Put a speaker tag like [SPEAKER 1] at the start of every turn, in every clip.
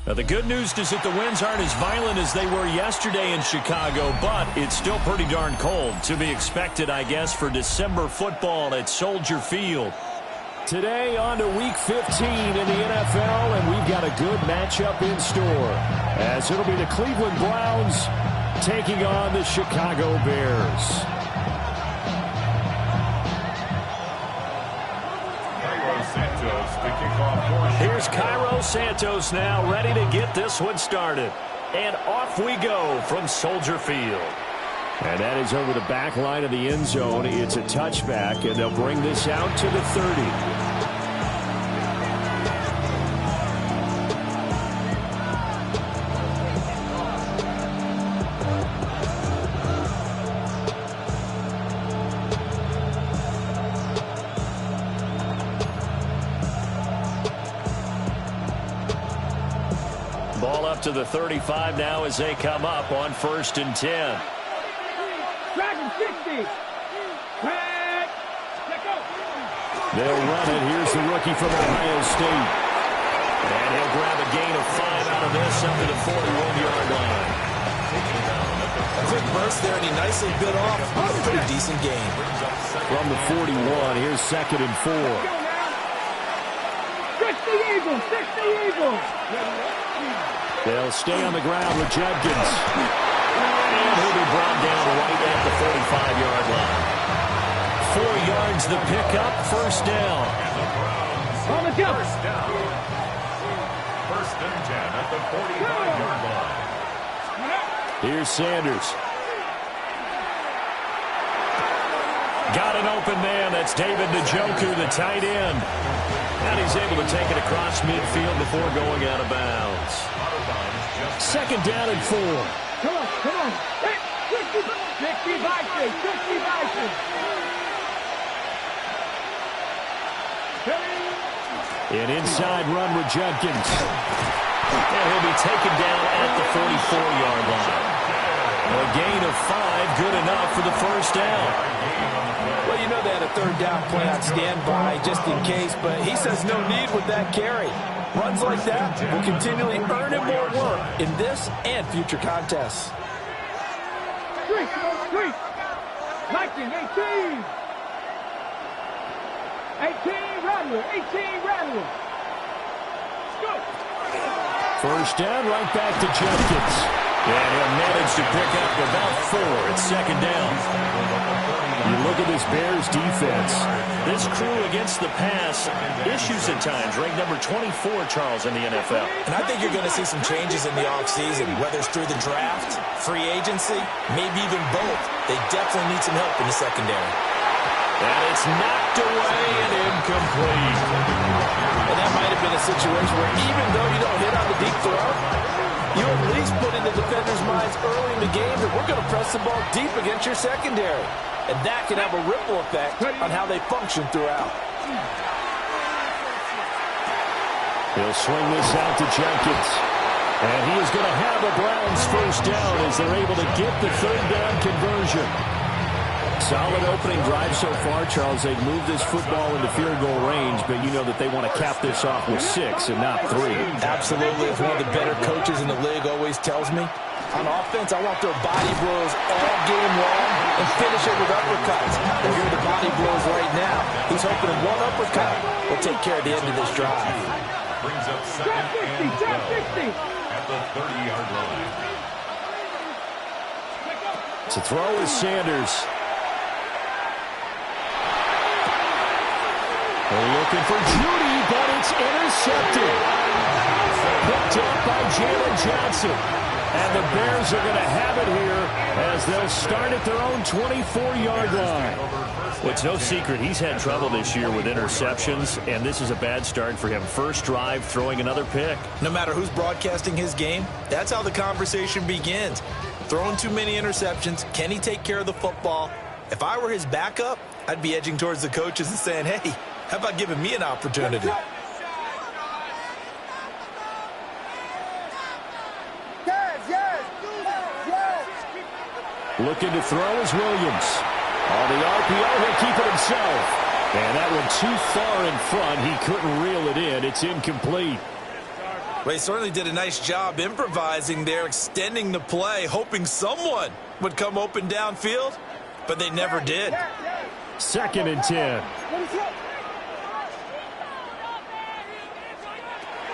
[SPEAKER 1] Now, the good news is that the winds aren't as violent as they were yesterday in Chicago, but it's still pretty darn cold. To be expected, I guess, for December football at Soldier Field. Today on to Week 15 in the NFL, and we've got a good matchup in store, as it'll be the Cleveland Browns taking on the Chicago Bears. Here's Cairo Santos now, ready to get this one started. And off we go from Soldier Field. And that is over the back line of the end zone. It's a touchback, and they'll bring this out to the 30. Ball up to the 35 now as they come up on 1st and 10.
[SPEAKER 2] Dragon 60.
[SPEAKER 1] They'll run it. Here's the rookie from Ohio State. And he'll grab a gain of 5 out of this up to the 41-yard line.
[SPEAKER 3] Quick burst there, and he nicely bit off. Pretty decent gain.
[SPEAKER 1] From the 41, here's 2nd and 4.
[SPEAKER 2] 60 Eagles, 60 Eagles.
[SPEAKER 1] They'll stay on the ground with Judkins. And he'll be brought down right at the 45-yard line. 4 yards the pickup, 1st down.
[SPEAKER 2] On the jump.
[SPEAKER 4] 1st and 10 at the 45-yard line.
[SPEAKER 1] Here's Sanders. Got an open man. That's David Njoku, the tight end. And he's able to take it across midfield before going out of bounds. 2nd down and 4.
[SPEAKER 2] Come on. Hey, 60 Vikings, 60 Vikings.
[SPEAKER 1] An inside run with Judkins. And he'll be taken down at the 44-yard line. A gain of 5, good enough for the 1st down.
[SPEAKER 3] Well, you know they had a 3rd down play on standby just in case, but he says no need with that carry. Runs like that will continually earn him more work in this and future contests.
[SPEAKER 2] 3, Viking, 18. 18, Rattler, 18, Rattler. Good.
[SPEAKER 1] 1st down, right back to Judkins. And he'll manage to pick up about 4 at 2nd down. You look at this Bears defense. This crew against the pass, issues at times, ranked number 24, Charles, in the NFL.
[SPEAKER 3] And I think you're going to see some changes in the offseason, whether it's through the draft, free agency, maybe even both. They definitely need some help in the secondary.
[SPEAKER 1] And it's knocked away and incomplete.
[SPEAKER 3] And that might have been a situation where even though you don't hit on the deep throw, you at least put in the defender's minds early in the game that we're going to press the ball deep against your secondary. And that can have a ripple effect on how they function throughout.
[SPEAKER 1] He'll swing this out to Jenkins. And he is going to have a Browns 1st down as they're able to get the 3rd down conversion. Solid opening drive so far, Charles. They've moved this football into field goal range, but you know that they want to cap this off with 6 and not 3.
[SPEAKER 3] Absolutely. As one of the better coaches in the league always tells me, on offense, I want their body blows all game long and finish it with uppercuts. And here are the body blows right now. He's hoping in one uppercut will take care of the end of this drive.
[SPEAKER 4] Brings up 2nd and 12 at the 30-yard line.
[SPEAKER 1] To throw is Sanders. Looking for Judy, but it's intercepted. Picked up by Jalen Johnson. And the Bears are going to have it here as they'll start at their own 24-yard line. Well, it's no secret he's had trouble this year with interceptions, and this is a bad start for him. First drive, throwing another pick.
[SPEAKER 3] No matter who's broadcasting his game, that's how the conversation begins. Throwing too many interceptions, can he take care of the football? If I were his backup, I'd be edging towards the coaches and saying, hey, how about giving me an opportunity?
[SPEAKER 1] Looking to throw is Williams. On the RPO, he'll keep it himself. And that one too far in front. He couldn't reel it in. It's incomplete.
[SPEAKER 3] Well, he certainly did a nice job improvising there, extending the play, hoping someone would come open downfield, but they never did.
[SPEAKER 1] 2nd and 10.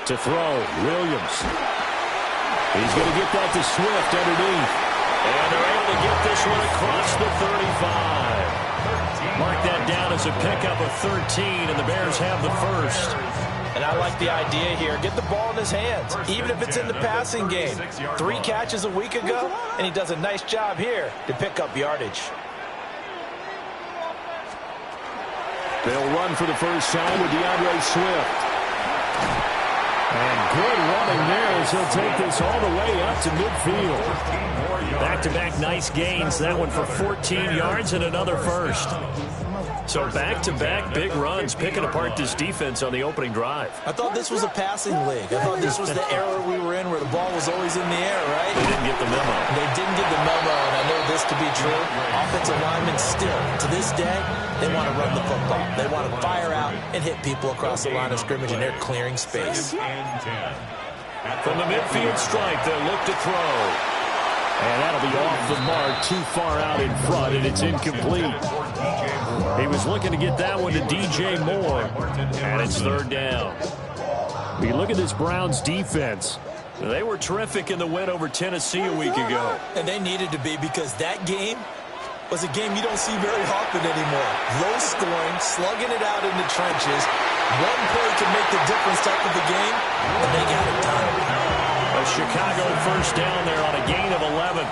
[SPEAKER 1] To throw, Williams. He's going to get that to Swift underneath. And they're able to get this one across the 35. Mark that down as a pickup of 13, and the Bears have the first.
[SPEAKER 3] And I like the idea here. Get the ball in his hands, even if it's in the passing game. 3 catches a week ago, and he does a nice job here to pick up yardage.
[SPEAKER 1] They'll run for the first time with DeAndre Swift. And good running there as he'll take this all the way up to midfield. Back-to-back nice gains. That one for 14 yards and another first. So back-to-back big runs, picking apart this defense on the opening drive.
[SPEAKER 3] I thought this was a passing league. I thought this was the era we were in where the ball was always in the air, right?
[SPEAKER 1] They didn't get the memo.
[SPEAKER 3] They didn't get the memo, and I know this to be true. Offensive linemen still, to this day, they want to run the football. They want to fire out and hit people across the line of scrimmage, and they're clearing space.
[SPEAKER 1] From the midfield stripe, they'll look to throw. And that'll be off the mark, too far out in front, and it's incomplete. He was looking to get that one to DJ Moore, and it's 3rd down. When you look at this Browns defense, they were terrific in the win over Tennessee a week ago.
[SPEAKER 3] And they needed to be, because that game was a game you don't see very often anymore. Low scoring, slugging it out in the trenches. One play can make the difference type of the game, and they got it done.
[SPEAKER 1] A Chicago first down there on a gain of 11.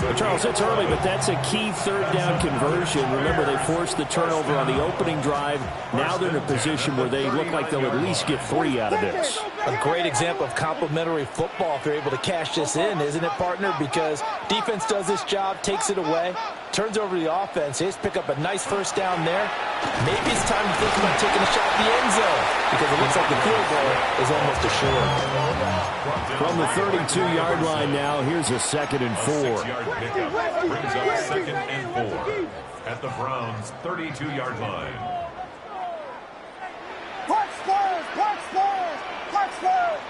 [SPEAKER 5] Well, Charles, it's early, but that's a key 3rd down conversion. Remember, they forced the turnover on the opening drive. Now they're in a position where they look like they'll at least get 3 out of this.
[SPEAKER 3] A great example of complementary football if they're able to cash this in, isn't it, partner? Because defense does this job, takes it away, turns over the offense. They just pick up a nice first down there. Maybe it's time to think about taking a shot at the end zone, because it looks like the field goal is almost assured.
[SPEAKER 1] From the 32-yard line now, here's a 2nd and 4.
[SPEAKER 4] Pickup brings up 2nd and 4 at the Browns' 32-yard line.
[SPEAKER 2] Punch first! Punch first! Punch first!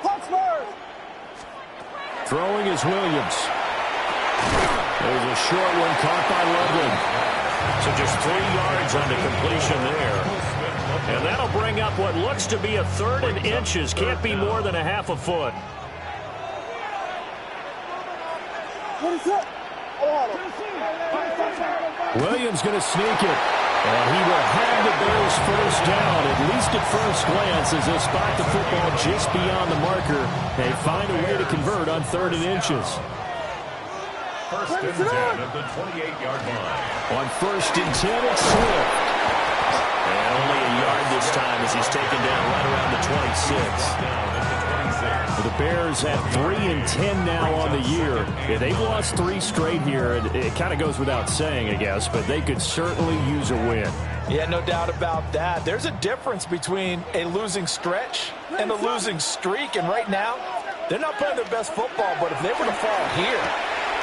[SPEAKER 2] Punch first!
[SPEAKER 1] Throwing is Williams. There's a short one caught by Loveland. So just 3 yards on the completion there. And that'll bring up what looks to be a 3rd and inches. Can't be more than a half a foot. Williams going to sneak it. And he will have the Bears first down, at least at first glance, as they spot the football just beyond the marker. They find a way to convert on 3rd and inches.
[SPEAKER 4] 1st and 10 at the 28-yard line.
[SPEAKER 1] On 1st and 10, it's Swift. And only a yard this time as he's taken down right around the 26. The Bears have 3 and 10 now on the year. Yeah, they've lost 3 straight here. It kind of goes without saying, I guess, but they could certainly use a win.
[SPEAKER 3] Yeah, no doubt about that. There's a difference between a losing stretch and a losing streak, and right now, they're not playing their best football, but if they were to fall here,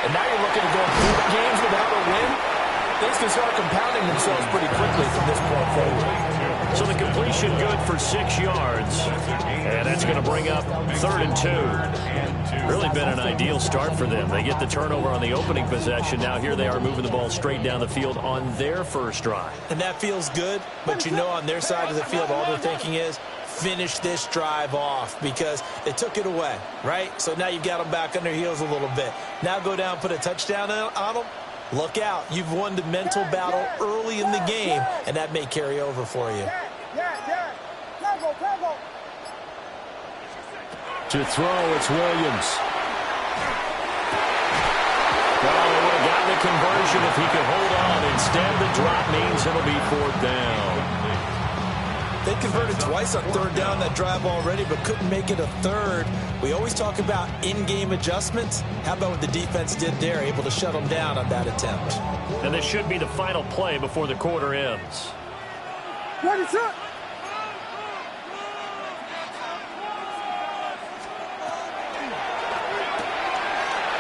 [SPEAKER 3] and now you're looking to go 4 games without a win, things can start compounding themselves pretty quickly from this point forward.
[SPEAKER 1] So the completion good for 6 yards. And that's going to bring up 3rd and 2. Really been an ideal start for them. They get the turnover on the opening possession. Now here they are moving the ball straight down the field on their first drive.
[SPEAKER 3] And that feels good, but you know on their side of the field, all they're thinking is, finish this drive off, because they took it away, right? So now you've got them back on their heels a little bit. Now go down, put a touchdown on them. Look out. You've won the mental battle early in the game, and that may carry over for you.
[SPEAKER 1] To throw, it's Williams. Well, they would have gotten the conversion if he could hold on. Instead, the drop means it'll be 4th down.
[SPEAKER 3] They converted twice on 3rd down that drive already, but couldn't make it a 3rd. We always talk about in-game adjustments. How about what the defense did there, able to shut them down on that attempt?
[SPEAKER 1] And this should be the final play before the quarter ends.
[SPEAKER 2] Ready, set!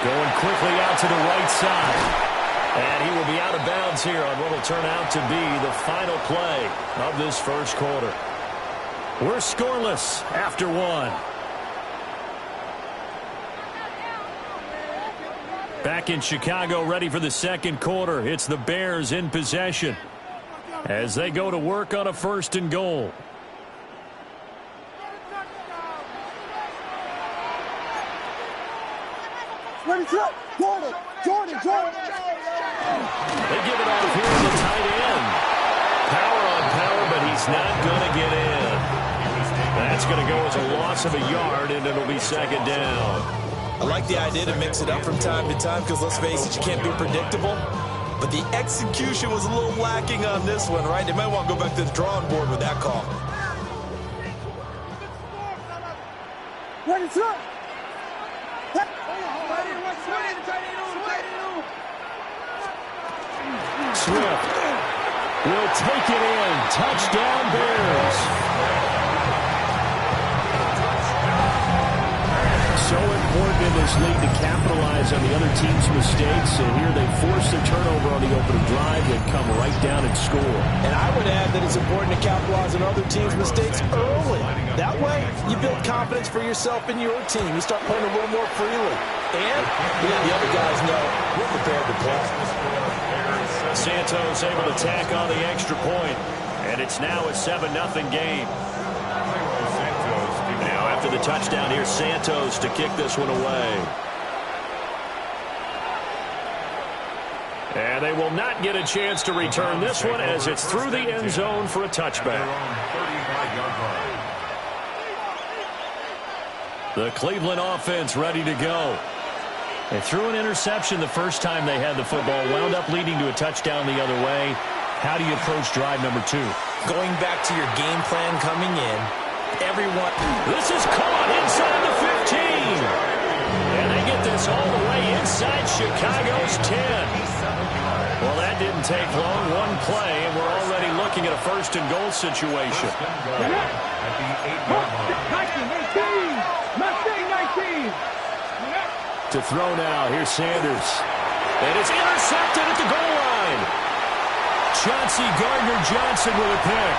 [SPEAKER 1] Going quickly out to the right side. And he will be out of bounds here on what will turn out to be the final play of this first quarter. We're scoreless after 1. Back in Chicago, ready for the second quarter. It's the Bears in possession as they go to work on a 1st and goal.
[SPEAKER 2] Jordan.
[SPEAKER 1] They give it off here to the tight end. Power on power, but he's not going to get in. That's going to go as a loss of a yard, and it'll be 2nd down.
[SPEAKER 3] I like the idea to mix it up from time to time because, let's face it, you can't be predictable. But the execution was a little lacking on this one, right? They might want to go back to the drawing board with that call.
[SPEAKER 1] Swift will take it in. Touchdown, Bears. So important in this league to capitalize on the other team's mistakes. And here they force the turnover on the opening drive. They come right down and score.
[SPEAKER 3] And I would add that it's important to capitalize on other teams' mistakes early. That way, you build confidence for yourself and your team. You start playing a little more freely. And the other guys know we're prepared to play.
[SPEAKER 1] Santos able to tack on the extra point. And it's now a 7-0 game. Now after the touchdown, here's Santos to kick this one away. And they will not get a chance to return this one as it's through the end zone for a touchback. The Cleveland offense ready to go. They threw an interception the first time they had the football, wound up leading to a touchdown the other way. How do you approach drive number 2?
[SPEAKER 3] Going back to your game plan coming in, everyone.
[SPEAKER 1] This is caught inside the 15. And they get this all the way inside Chicago's 10. Well, that didn't take long. One play, and we're already looking at a 1st and goal situation. To throw now, here's Sanders. And it's intercepted at the goal line. Chauncey Gardner-Johnson with a pick.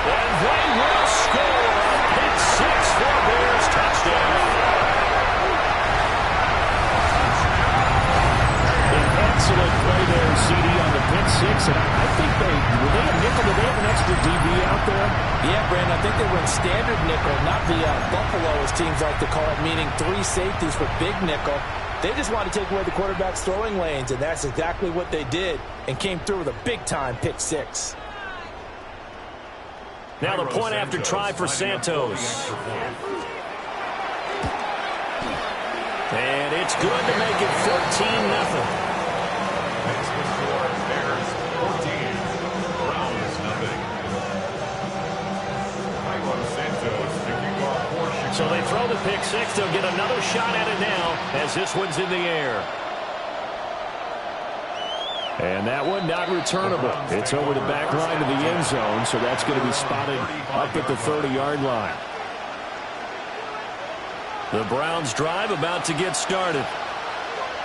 [SPEAKER 1] And they will score a pick 6 for Bears touchdown. An excellent play there, CD, on the pick 6. And I think were they a nickel? Did they have an extra DB out there?
[SPEAKER 3] Yeah, Brandon, I think they were in standard nickel, not the Buffalo, as teams like to call it, meaning 3 safeties for big nickel. They just wanted to take away the quarterback's throwing lanes, and that's exactly what they did, and came through with a big-time pick 6.
[SPEAKER 1] Now the point after try for Santos. And it's good to make it 13-0. So they throw the pick 6. They'll get another shot at it now as this one's in the air. And that one not returnable. It's over the back line of the end zone, so that's going to be spotted up at the 30-yard line. The Browns drive about to get started.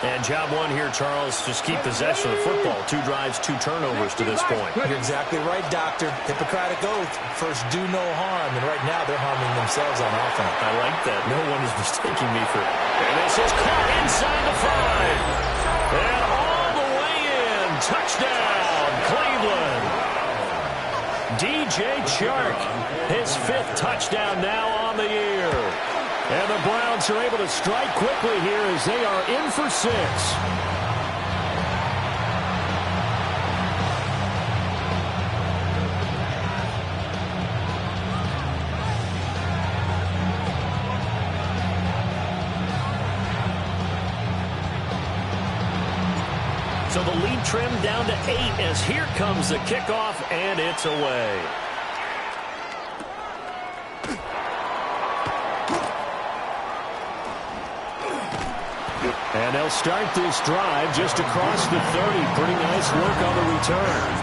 [SPEAKER 1] And job 1 here, Charles, just keep possession of the football. 2 drives, 2 turnovers to this point.
[SPEAKER 3] You're exactly right, Doctor. Hippocratic oath. First, do no harm. And right now, they're harming themselves on offense.
[SPEAKER 1] I like that. No one is mistaking me for it. And this is caught inside the 5. And all the way in. Touchdown, Cleveland. DJ Chark, his 5th touchdown now on the year. And the Browns are able to strike quickly here as they are in for 6. So the lead trimmed down to 8 as here comes the kickoff, and it's away. And they'll start this drive just across the 30. Pretty nice work on the return.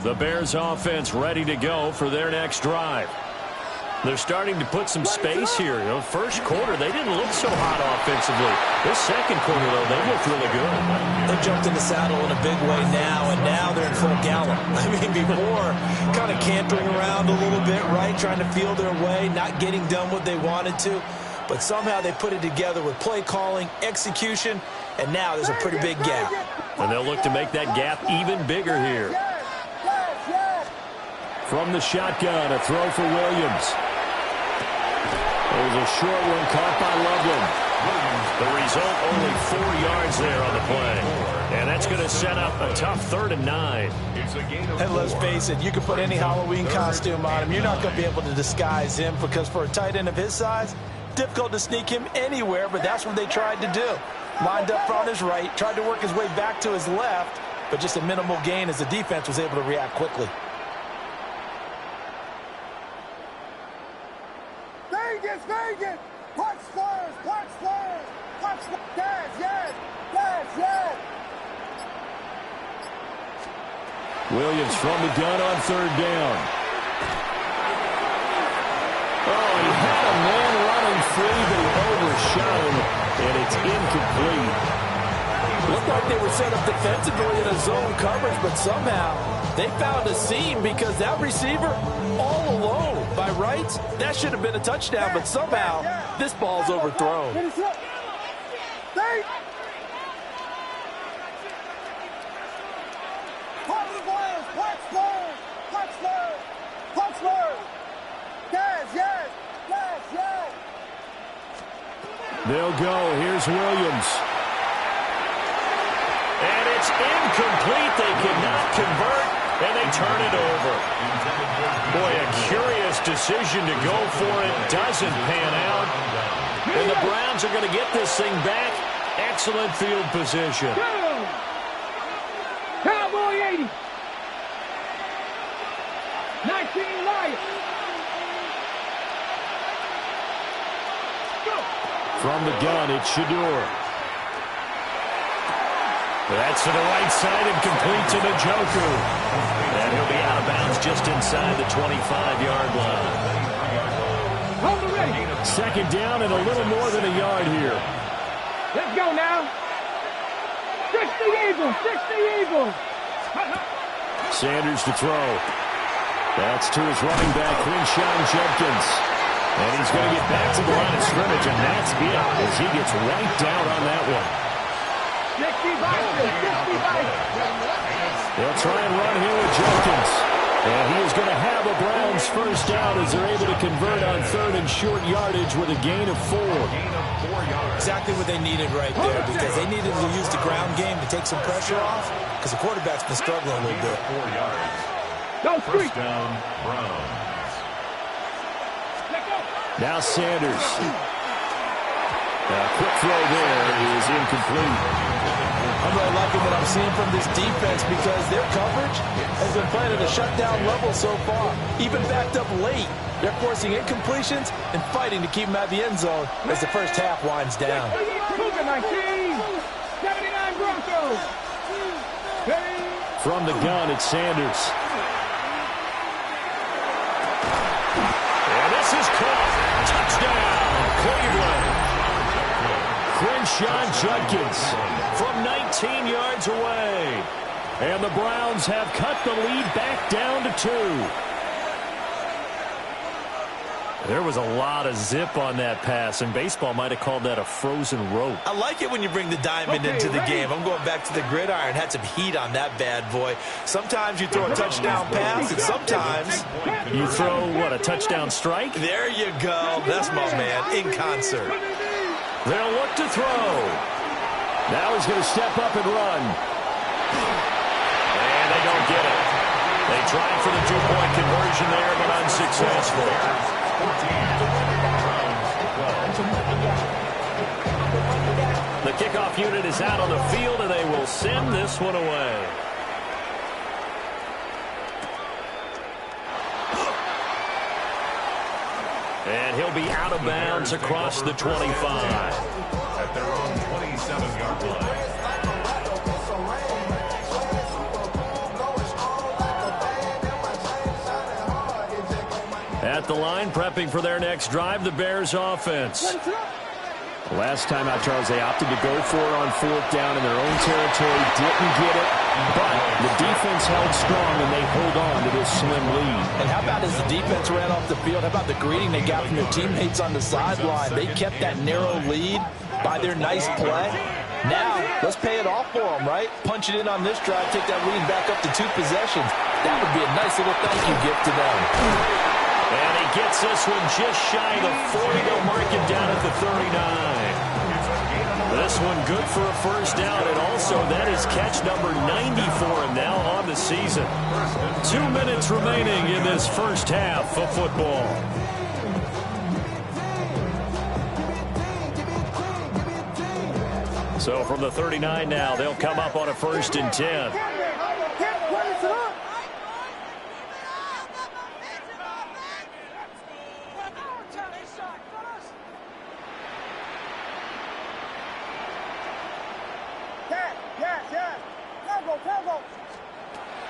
[SPEAKER 1] The Bears offense ready to go for their next drive. They're starting to put some space here. You know, first quarter, they didn't look so hot offensively. This second quarter, though, they looked really good.
[SPEAKER 3] They jumped in the saddle in a big way now, and now they're in full gallop. I mean, before, kind of cantering around a little bit, right, trying to feel their way, not getting done what they wanted to. But somehow they put it together with play calling, execution, and now there's a pretty big gap.
[SPEAKER 1] And they'll look to make that gap even bigger here.
[SPEAKER 5] From the shotgun, a throw for Williams. There's a short one caught by Loveland.
[SPEAKER 1] The result, only 4 yards there on the play. And that's going to set up a tough 3rd and 9.
[SPEAKER 3] And let's face it, you can put any Halloween costume on him. You're not going to be able to disguise him because for a tight end of his size, difficult to sneak him anywhere, but that's what they tried to do. Lined up on his right, tried to work his way back to his left, but just a minimal gain as the defense was able to react quickly.
[SPEAKER 2] Vegas! Punch Spurs! Punch Spurs! Punch Spurs! Yes!
[SPEAKER 5] Williams from the gun on 3rd down. Oh, he had a man running free, but he overshot him, and it's incomplete.
[SPEAKER 3] Looked like they were set up defensively in a zone coverage, but somehow they found a seam because that receiver all alone. By rights, that should have been a touchdown, but somehow this ball's overthrown.
[SPEAKER 5] They'll go. Here's Williams.
[SPEAKER 1] And it's incomplete. They cannot convert, and they turn it over. Boy, a curious decision to go for it. Doesn't pan out. And the Browns are going to get this thing back. Excellent field position.
[SPEAKER 2] Cowboy 80. 19 Lions.
[SPEAKER 5] From the gun, it's Shador.
[SPEAKER 1] That's to the right side and complete to Njoku. And he'll be out of bounds just inside the 25-yard line.
[SPEAKER 2] Hold the ready.
[SPEAKER 5] 2nd down and a little more than a yard here.
[SPEAKER 2] Let's go now. 60 Eagles. 60 Eagles.
[SPEAKER 5] Sanders to throw. That's to his running back, Quinshawn Judkins. And he's going to get back to the line of scrimmage, and that's it as he gets wiped out on that one.
[SPEAKER 2] 60 Vikings. 60 Vikings.
[SPEAKER 5] They'll try and run here with Judkins. And he is going to have a Browns first down as they're able to convert on 3rd and short yardage with a gain of 4.
[SPEAKER 3] Exactly what they needed right there because they needed to use the ground game to take some pressure off because the quarterback's been struggling a little bit.
[SPEAKER 4] 4 yards. First down, Browns.
[SPEAKER 5] Now Sanders. A quick throw there is incomplete.
[SPEAKER 3] I'm really liking what I'm seeing from this defense because their coverage has been playing at a shutdown level so far. Even backed up late, they're forcing incompletions and fighting to keep them out of the end zone as the first half winds down.
[SPEAKER 2] 79 Broncos.
[SPEAKER 5] From the gun, it's Sanders.
[SPEAKER 1] And this is caught. Touchdown, Cleveland.
[SPEAKER 5] Quinshawn Judkins
[SPEAKER 1] From 19 yards away.
[SPEAKER 5] And the Browns have cut the lead back down to 2.
[SPEAKER 1] There was a lot of zip on that pass, and baseball might have called that a frozen rope.
[SPEAKER 3] I like it when you bring the diamond into the game. I'm going back to the gridiron. Had some heat on that bad boy. Sometimes you throw a touchdown pass, and sometimes
[SPEAKER 1] you throw, what, a touchdown strike?
[SPEAKER 3] There you go. That's my man, in concert.
[SPEAKER 5] They'll look to throw. Now he's going to step up and run.
[SPEAKER 1] And they don't get it. They tried for the 2-point conversion there, but unsuccessful. The kickoff unit is out on the field, and they will send this one away. And he'll be out of bounds across the 25.
[SPEAKER 4] At their own 27-yard line.
[SPEAKER 1] At the line, prepping for their next drive, the Bears offense.
[SPEAKER 5] Last time out, Charles, they opted to go for it on 4th down in their own territory. Didn't get it, but the defense held strong, and they hold on to this slim lead.
[SPEAKER 3] And how about as the defense ran off the field, how about the greeting they got from their teammates on the sideline? They kept that narrow lead by their nice play. Now, let's pay it off for them, right? Punch it in on this drive, take that lead back up to 2 possessions. That would be a nice little thank you gift to them.
[SPEAKER 1] And he gets this one just shy of the 40. They'll mark it down at the 39. This one good for a first down, and also that is catch number 90 for him now on the season. 2 minutes remaining in this first half of football. So from the 39 now, they'll come up on a 1st and 10.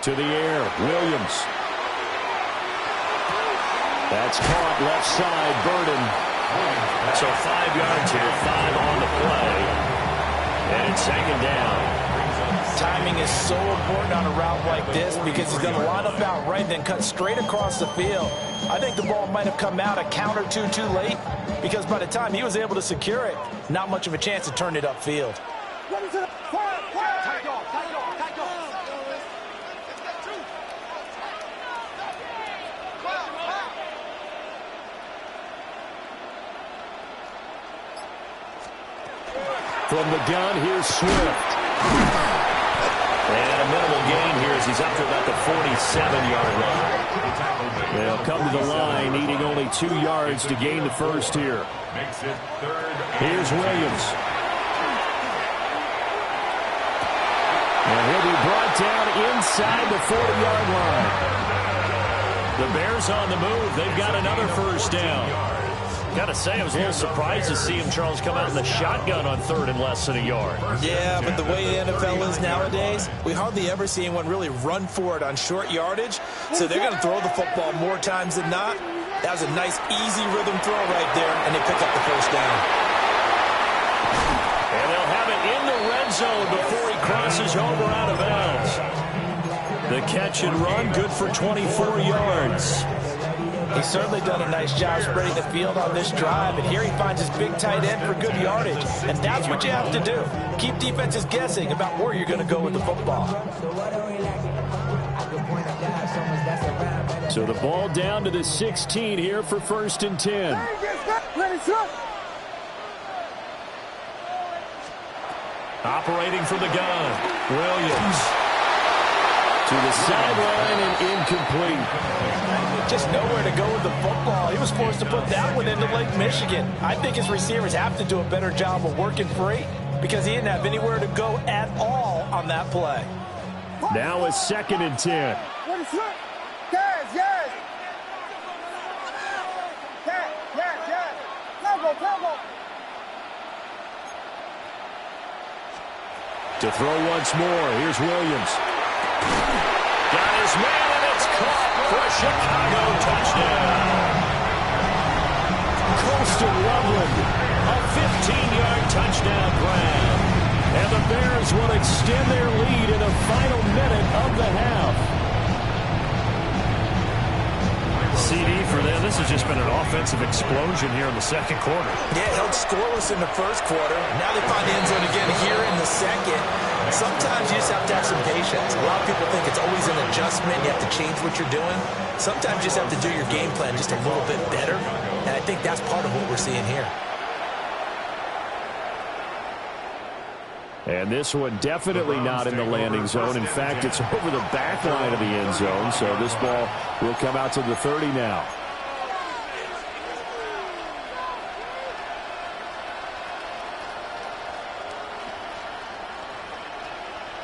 [SPEAKER 1] To the air, Williams. That's caught left side, Burden. So 5 yards here, 5 on the play. And it's hanging down.
[SPEAKER 3] Timing is so important on a route like this because he's going to line up out right, then cut straight across the field. I think the ball might have come out a count or two too late because by the time he was able to secure it, not much of a chance to turn it upfield.
[SPEAKER 1] From the gun, here's Swift. And a minimal gain here as he's up to about the 47-yard line. They'll come to the line, needing only 2 yards to gain the first here. Here's Williams. And he'll be brought down inside the 40-yard line. The Bears on the move. They've got another first down. Got to say, I was a little surprised to see him, Charles, come out in the shotgun on 3rd and less than a yard.
[SPEAKER 3] Yeah, but the way the NFL is nowadays, we hardly ever see anyone really run for it on short yardage. So they're going to throw the football more times than not. That was a nice, easy rhythm throw right there, and they pick up the first down.
[SPEAKER 1] And they'll have it in the red zone before he crosses over out of bounds. The catch and run, good for 24 yards.
[SPEAKER 3] He's certainly done a nice job spreading the field on this drive, and here he finds his big tight end for good yardage. And that's what you have to do. Keep defenses guessing about where you're going to go with the football.
[SPEAKER 5] So the ball down to the 16 here for 1st and 10.
[SPEAKER 1] Operating from the gun, Williams.
[SPEAKER 5] To the sideline and incomplete.
[SPEAKER 3] Just nowhere to go with the football. He was forced to put that one into Lake Michigan. I think his receivers have to do a better job of working free because he didn't have anywhere to go at all on that play.
[SPEAKER 5] Now a 2nd and 10.
[SPEAKER 1] To throw once more, here's Williams. Got his man, and it's caught for a Chicago touchdown. Coastal Loveland, a 15-yard touchdown grab. And the Bears will extend their lead in the final minute of the half. CD for them. This has just been an offensive explosion here in the second quarter.
[SPEAKER 3] Yeah, held scoreless in the first quarter. Now they find the end zone again here in the second. Sometimes you just have to have some patience. A lot of people think it's always an adjustment. You have to change what you're doing. Sometimes you just have to do your game plan just a little bit better. And I think that's part of what we're seeing here.
[SPEAKER 5] And this one definitely not in the landing zone. In fact, it's over the back line of the end zone. So this ball will come out to the 30 now.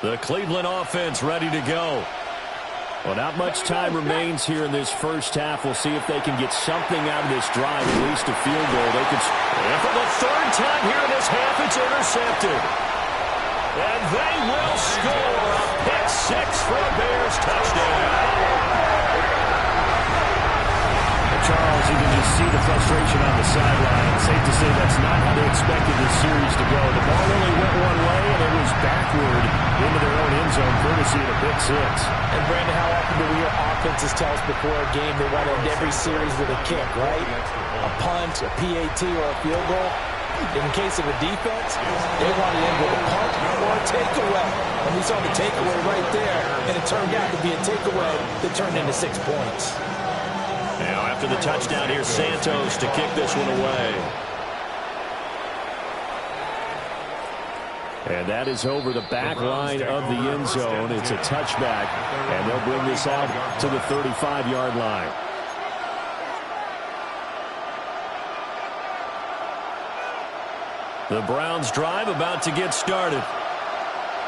[SPEAKER 1] The Cleveland offense ready to go.
[SPEAKER 5] Well, not much time remains here in this first half. We'll see if they can get something out of this drive, at least a field goal. They could.
[SPEAKER 1] And for the 3rd time here in this half, it's intercepted. And they will score a pick 6 for a Bears touchdown.
[SPEAKER 5] Charles, see the frustration on the sideline. Safe to say that's not how they expected this series to go. The ball only went one way, and it was backward into their own end zone, courtesy of a pick six.
[SPEAKER 3] And, Brandon, how often do we hear offenses tell us before a game they want to end every series with a kick, right? A punt, a PAT, or a field goal. In case of a defense, they want to end with a punt or a takeaway. And we saw the takeaway right there, and it turned out to be a takeaway that turned into 6 points.
[SPEAKER 1] Now, after the touchdown, here's Santos to kick this one away.
[SPEAKER 5] And that is over the back line of the end zone. It's a touchback, and they'll bring this out to the 35-yard line.
[SPEAKER 1] The Browns drive about to get started.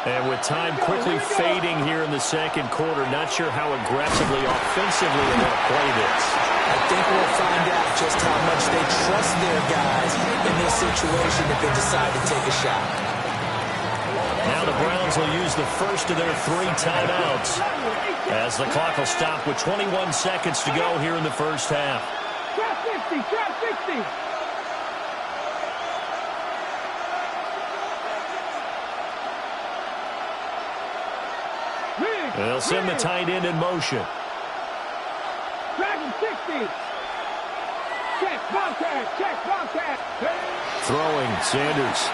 [SPEAKER 1] And with time quickly fading here in the second quarter, not sure how aggressively, offensively they're going to play this.
[SPEAKER 3] I think we'll find out just how much they trust their guys in this situation if they decide to take a shot.
[SPEAKER 1] Now the Browns will use the first of their 3 timeouts as the clock will stop with 21 seconds to go here in the first half.
[SPEAKER 2] Trap 50, trap 50.
[SPEAKER 1] They'll send the tight end in motion.
[SPEAKER 2] Dragon 60. Check, contact, check, contact.
[SPEAKER 5] Throwing, Sanders.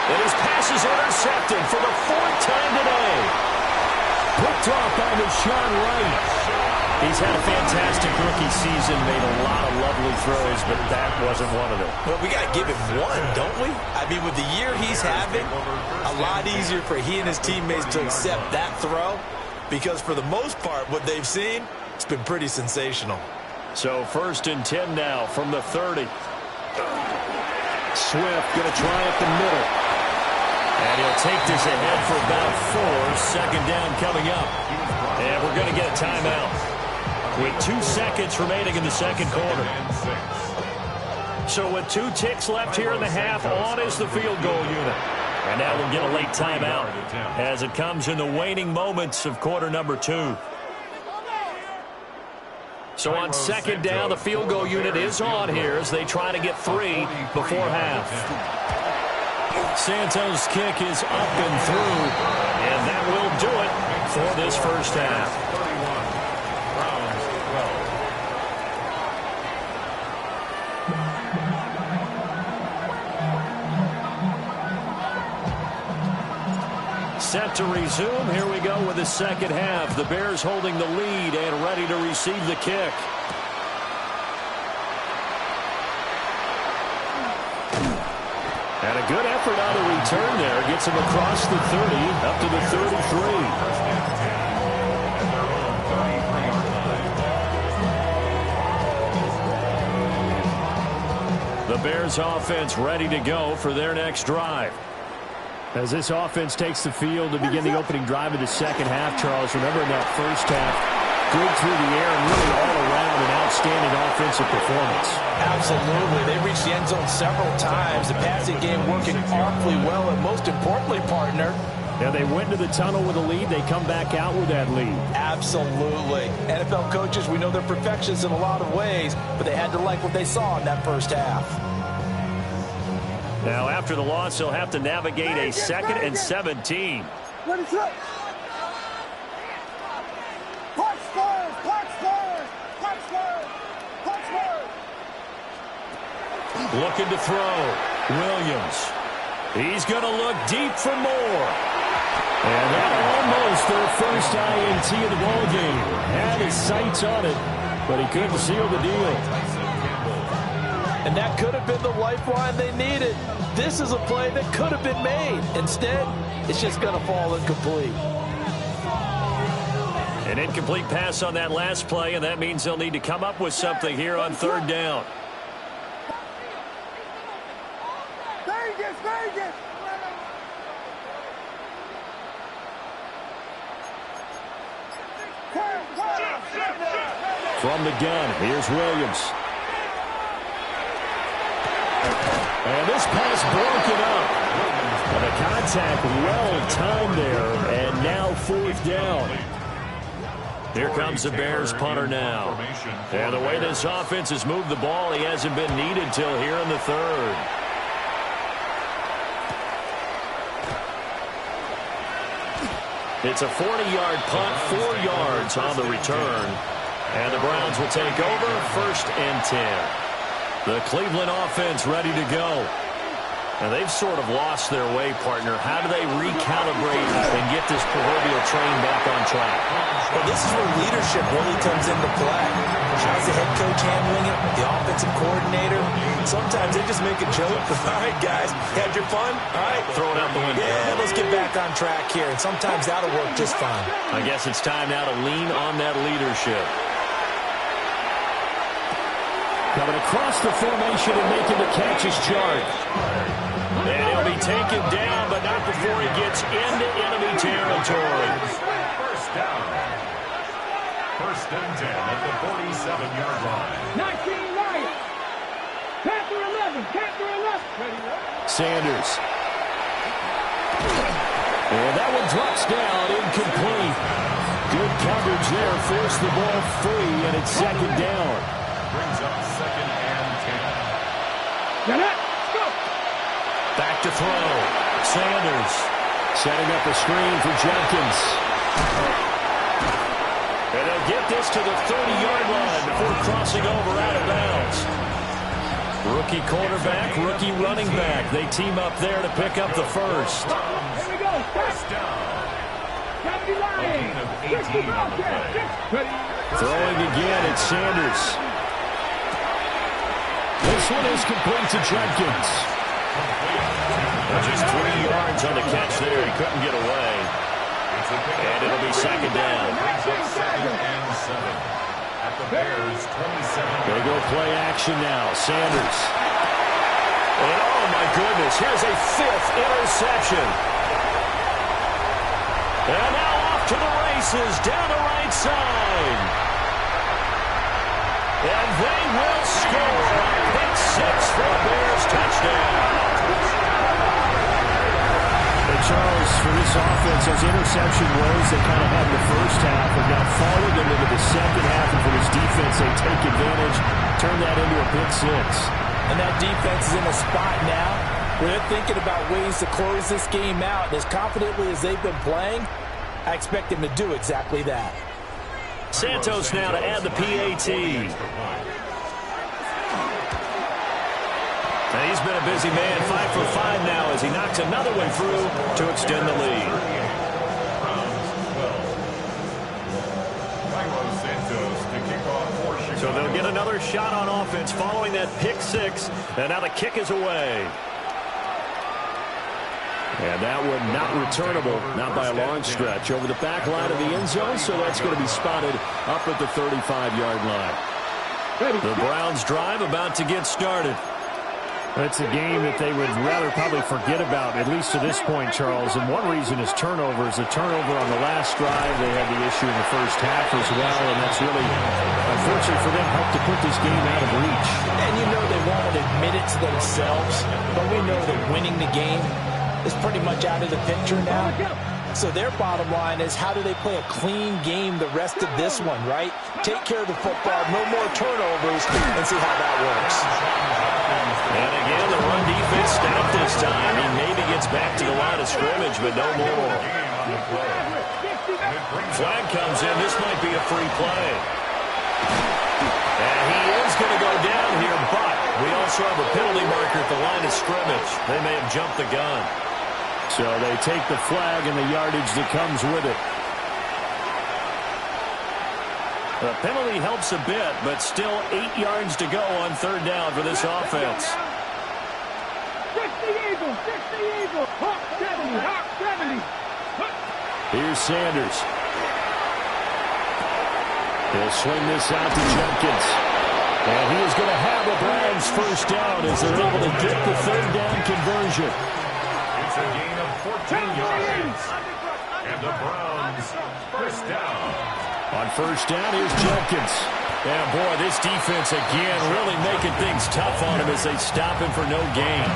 [SPEAKER 1] And his pass is intercepted for the 4th time today.
[SPEAKER 5] Picked off by Rashawn Wright.
[SPEAKER 1] He's had a fantastic rookie season, made a lot of lovely throws, but that wasn't one of them.
[SPEAKER 3] Well, we got to give him one, don't we? I mean, with the year he's having, a lot easier for he and his teammates to accept that throw because for the most part, what they've seen, it's been pretty sensational.
[SPEAKER 1] So 1st and 10 now from the 30.
[SPEAKER 5] Swift going to try up the middle.
[SPEAKER 1] And he'll take this ahead for about 4. 2nd down coming up. And we're going to get a timeout with 2 seconds remaining in the second quarter. So with 2 ticks left here in the half, on is the field goal unit. And now we'll get a late timeout as it comes in the waning moments of quarter number 2. So on 2nd down, the field goal unit is on here as they try to get 3 before half. Santos' kick is up and through, and that will do it for this first half. Set to resume. Here we go with the second half. The Bears holding the lead and ready to receive the kick.
[SPEAKER 5] And a good effort on the return there. Gets him across the 30, up to the 33.
[SPEAKER 1] The Bears offense ready to go for their next drive.
[SPEAKER 5] As this offense takes the field to begin the opening drive of the second half, Charles, remember in that first half, good through the air and really all around an outstanding offensive performance.
[SPEAKER 3] Absolutely. They reached the end zone several times. The passing game working awfully well, and most importantly, partner,
[SPEAKER 5] yeah, they went to the tunnel with a lead. They come back out with that lead.
[SPEAKER 3] Absolutely. NFL coaches, we know they're perfectionists in a lot of ways, but they had to like what they saw in that first half.
[SPEAKER 1] Now, after the loss, they'll have to navigate a 2nd and 17. Looking to throw. Williams. He's going to look deep for more.
[SPEAKER 5] And that almost their first INT of the ballgame. Had his sights on it, but he couldn't seal the deal.
[SPEAKER 3] And that could have been the lifeline they needed. This is a play that could have been made. Instead, it's just going to fall incomplete.
[SPEAKER 1] An incomplete pass on that last play, and that means they'll need to come up with something here on 3rd down.
[SPEAKER 2] Vegas.
[SPEAKER 5] From the gun, here's Williams. And this pass broken up. And the contact well timed there, and now 4th down.
[SPEAKER 1] Here comes the Bears punter now. And the way this offense has moved the ball, he hasn't been needed till here in the third. It's a 40-yard punt, 4 yards on the return. And the Browns will take over, 1st and 10. The Cleveland offense ready to go. And they've sort of lost their way, partner. How do they recalibrate and get this proverbial train back on track?
[SPEAKER 3] Well, this is where leadership really comes into play. How's the head coach handling it? The offensive coordinator? Sometimes they just make a joke. All right, guys, had your fun? All right.
[SPEAKER 1] Throw it out the window.
[SPEAKER 3] Yeah, let's get back on track here. And sometimes that'll work just fine.
[SPEAKER 1] I guess it's time now to lean on that leadership.
[SPEAKER 5] Coming across the formation and making the catch is Chark.
[SPEAKER 1] And he'll be taken down, but not before he gets into enemy territory.
[SPEAKER 4] First down. 1st and 10 at the 47-yard line.
[SPEAKER 2] 19 Lions. Panther 11. Panther 11.
[SPEAKER 5] Sanders. And that one drops down, incomplete. Good coverage there, forced the ball free, and it's 2nd down.
[SPEAKER 4] Brings up 2nd and 10.
[SPEAKER 2] Now let's go.
[SPEAKER 1] Back to throw. Sanders.
[SPEAKER 5] Setting up a screen for Jenkins.
[SPEAKER 1] And they'll get this to the 30-yard line before crossing over out of bounds. Rookie quarterback, rookie running back. They team up there to pick up the first.
[SPEAKER 2] Here we go.
[SPEAKER 4] First down.
[SPEAKER 2] 70 Lions. 60 Bobcats.
[SPEAKER 1] Throwing again, it's Sanders.
[SPEAKER 5] This one is complete to Jenkins.
[SPEAKER 1] Just 3 yards on the catch there. He couldn't get away. And it'll be 2nd down.
[SPEAKER 4] Brings up 2nd and 7 at the Bears' 27.
[SPEAKER 5] They go play action now. Sanders.
[SPEAKER 1] And oh my goodness, here's a 5th interception. And now off to the races down the right side. And they will score a pick 6 for a Bears touchdown.
[SPEAKER 5] And Charles, for this offense, those interception woes they kind of had in the first half have now followed them into the second half. And for this defense, they take advantage, turn that into a pick 6.
[SPEAKER 3] And that defense is in a spot now where they're thinking about ways to close this game out. And as confidently as they've been playing, I expect them to do exactly that.
[SPEAKER 1] Santos now to add the PAT. And he's been a busy man, 5 for 5 now as he knocks another one through to extend the lead. So they'll get another shot on offense following that pick 6, and now the kick is away. And that one not returnable, not by a long stretch, over the back line of the end zone, so that's going to be spotted up at the 35-yard line. The Browns drive about to get started.
[SPEAKER 5] It's a game that they would rather probably forget about, at least to this point, Charles. And one reason is turnovers. The turnover on the last drive, they had the issue in the first half as well, and that's really, unfortunately for them, helped to put this game out of reach.
[SPEAKER 3] And you know they won't admit it to themselves, but we know that winning the game is pretty much out of the picture now. So their bottom line is, how do they play a clean game the rest of this one, right? Take care of the football, no more turnovers, and see how that works.
[SPEAKER 1] And again, the run defense stout this time. He maybe gets back to the line of scrimmage, but no more. Flag comes in. This might be a free play. And he is going to go down here, but we also have a penalty marker at the line of scrimmage. They may have jumped the gun.
[SPEAKER 5] So they take the flag and the yardage that comes with it.
[SPEAKER 1] The penalty helps a bit, but still 8 yards to go on 3rd down for this offense.
[SPEAKER 2] 60 Eagles, 60 Eagles. Hawk 70, Hawk 70.
[SPEAKER 5] Here's Sanders. He'll swing this out to Jenkins. And he is going to have a Browns first down as they're able to get the 3rd down conversion.
[SPEAKER 4] It's a gain of 14 yards. And the Browns first down.
[SPEAKER 5] On first down, here's Jenkins.
[SPEAKER 1] Yeah, boy, this defense again really making things tough on him as they stop him for no gain.